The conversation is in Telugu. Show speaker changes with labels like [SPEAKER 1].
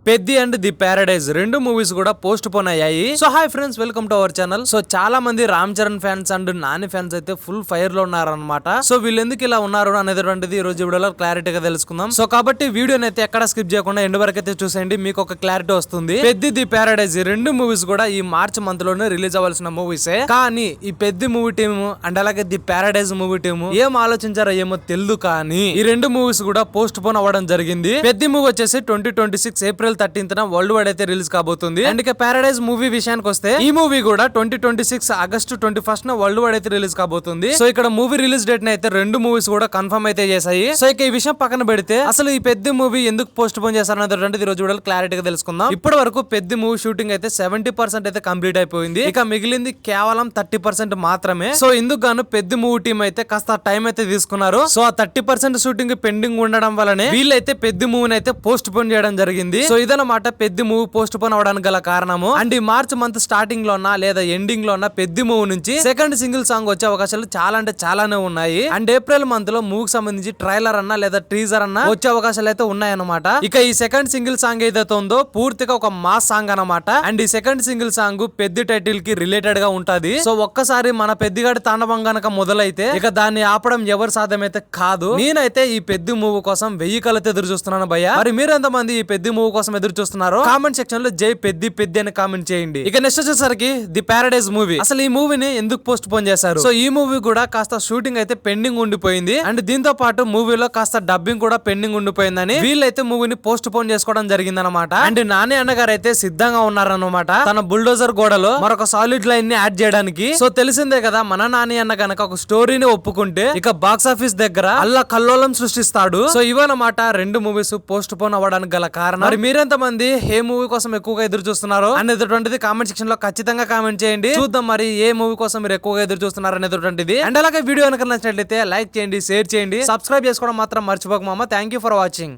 [SPEAKER 1] పెద్ది అండ్ ది పారడైజ్ రెండు మూవీస్ కూడా పోస్ట్ పోన్ అయ్యాయి. So hi friends, welcome to our channel. So చాలా మంది Ram Charan fans and Nani fans అయితే ఫుల్ ఫైర్ లో ఉన్నారన్నమాట. సో వీళ్ళు ఎందుకు ఇలా ఉన్నారు అనేటువంటిది ఈ రోజు వీడియోలో క్లారిటీగా తెలుసుకుందాం. సో కాబట్టి వీడియోని అయితే ఎక్కడ స్కిప్ చేయకుండా ఎండ్ వరకు అయితే చూసేయండి, మీకు ఒక క్లారిటీ వస్తుంది. పెద్ది ది పారడైజ్ రెండు మూవీస్ కూడా ఈ మార్చ్ మంత్ లోనే రిలీజ్ అవ్వాల్సిన మూవీసే. కానీ ఈ పెద్ది మూవీ టీమ్ అండ్ అలాగే ది పారడైజ్ మూవీ టీమ్ ఏం ఆలోచించారో ఏమో తెలియదు, కానీ ఈ రెండు మూవీస్ కూడా పోస్ట్ పోన్ అవ్వడం జరిగింది. పెద్ది మూవీ వచ్చేసి 2026 ఏప్రిల్ 13th వరల్డ్ వైడ్ అయితే రిలీజ్ కాబోతుంది. అండ్ ఇక పారడైజ్ మూవీ విషయానికి వస్తే ఈ మూవీ కూడా 2026 ఆగస్టు 21 వరల్డ్ వైడ్ అయితే రిలీజ్ కాబోతుంది. సో ఇక్కడ మూవీ రిలీజ్ డేట్ అయితే రెండు మూవీస్ కూడా కన్ఫర్మ్ అయితే చేశాయి. సో ఇక ఈ విషయం పక్కన పెడితే అసలు ఈ పెద్ద మూవీ ఎందుకు పోస్ట్ పోన్ చేశారనేది ఈ రోజు వీడియోలో క్లారిటీగా తెలుసుకుందాం. ఇప్పటి వరకు పెద్ద మూవీ షూటింగ్ అయితే 70% అయితే కంప్లీట్ అయిపోయింది. ఇక మిగిలింది కేవలం 30% మాత్రమే. సో ఇందుకు గాను పెద్ద మూవీ టీం అయితే కాస్త టైం అయితే తీసుకున్నారు. సో ఆ 30% షూటింగ్ పెండింగ్ ఉండడం వల్లనే వీళ్ళైతే పెద్ద మూవీని అయితే పోస్ట్ పోన్ చేయడం జరిగింది. సో ఇదన్నమాట పెద్ద మూవీ పోస్ట్ పోన్ అవడానికి గల కారణము. అండ్ ఈ మార్చ్ మంత్ స్టార్టింగ్ లో లేదా ఎండింగ్ లో పెద్ద మూవీ నుంచి సెకండ్ సింగిల్ సాంగ్ వచ్చే అవకాశాలు చాలా అంటే చాలానే ఉన్నాయి. అండ్ ఏప్రిల్ మంత్ లో మూవీకి సంబంధించి ట్రైలర్ అన్నా లేదా టీజర్ అన్నా వచ్చే అవకాశాలు అయితే ఉన్నాయన్నమాట. ఇక ఈ సెకండ్ సింగిల్ సాంగ్ ఏదైతే ఉందో పూర్తిగా ఒక మాస్ సాంగ్ అన్నమాట. అండ్ ఈ సెకండ్ సింగిల్ సాంగ్ పెద్ద టైటిల్ కి రిలేటెడ్ గా ఉంటది. సో ఒక్కసారి మన పెద్దిగాడి తాండవం గనక మొదలైతే ఇక దాన్ని ఆపడం ఎవరు సాధ్యమైతే కాదు. నేనైతే ఈ పెద్ద మూవీ కోసం 1000 కళ్ళతో ఎదురు చూస్తున్నాను భయ్య. మరి మీరు ఎంతమంది ఈ పెద్ద మూవీ కోసం ఎదురు చూస్తున్నారో కామెంట్ సెక్షన్ లో జై పెద్ది పెద్ది అని కామెంట్ చేయండి. ఇక నెక్స్ట్ వచ్చేసరికి ది పారడైజ్ మూవీ, అసలు ఈ మూవీని ఎందుకు పోస్ట్ పోన్ చేశారు? సో ఈ మూవీ కూడా కాస్త షూటింగ్ అయితే పెండింగ్ ఉండిపోయింది. అండ్ దీంతో పాటు మూవీలో కాస్త డబ్బింగ్ కూడా పెండింగ్ ఉండిపోయిందని వీళ్ళైతే మూవీని పోస్ట్ పోన్ చేసుకోవడం జరిగిందనమాట. అండ్ నాని అన్నగారు అయితే సిద్ధంగా ఉన్నారన్నమాట తన బుల్డోజర్ గోడలో మరొక సాలిడ్ లైన్ ని యాడ్ చేయడానికి. సో తెలిసిందే కదా, మన నాని అన్న గనక ఒక స్టోరీని ఒప్పుకుంటే ఇక బాక్స్ ఆఫీస్ దగ్గర అల్లా కల్లోలం సృష్టిస్తాడు. సో ఇవన్నమాట రెండు మూవీస్ పోస్ట్ పోన్ అవ్వడానికి గల కారణం. మరి మీరెంత మంది ఏ మూవీ కోసం ఎక్కువగా ఎదురు చూస్తున్నారో అనేటువంటిది కామెంట్ సెక్షన్ లో ఖచ్చితంగా కామెంట్ చేయండి. చూద్దాం మరి ఏ మూవీ కోసం మీరు ఎక్కువగా ఎదురు చూస్తున్నారు అనేటువంటిది. అండ్ అలాగే వీడియో కనుక నచ్చినట్లయితే లైక్ చేయండి, షేర్ చేయండి, సబ్స్క్రైబ్ చేసుకోవడం మాత్రం మర్చిపోక మామ. Thank you for watching.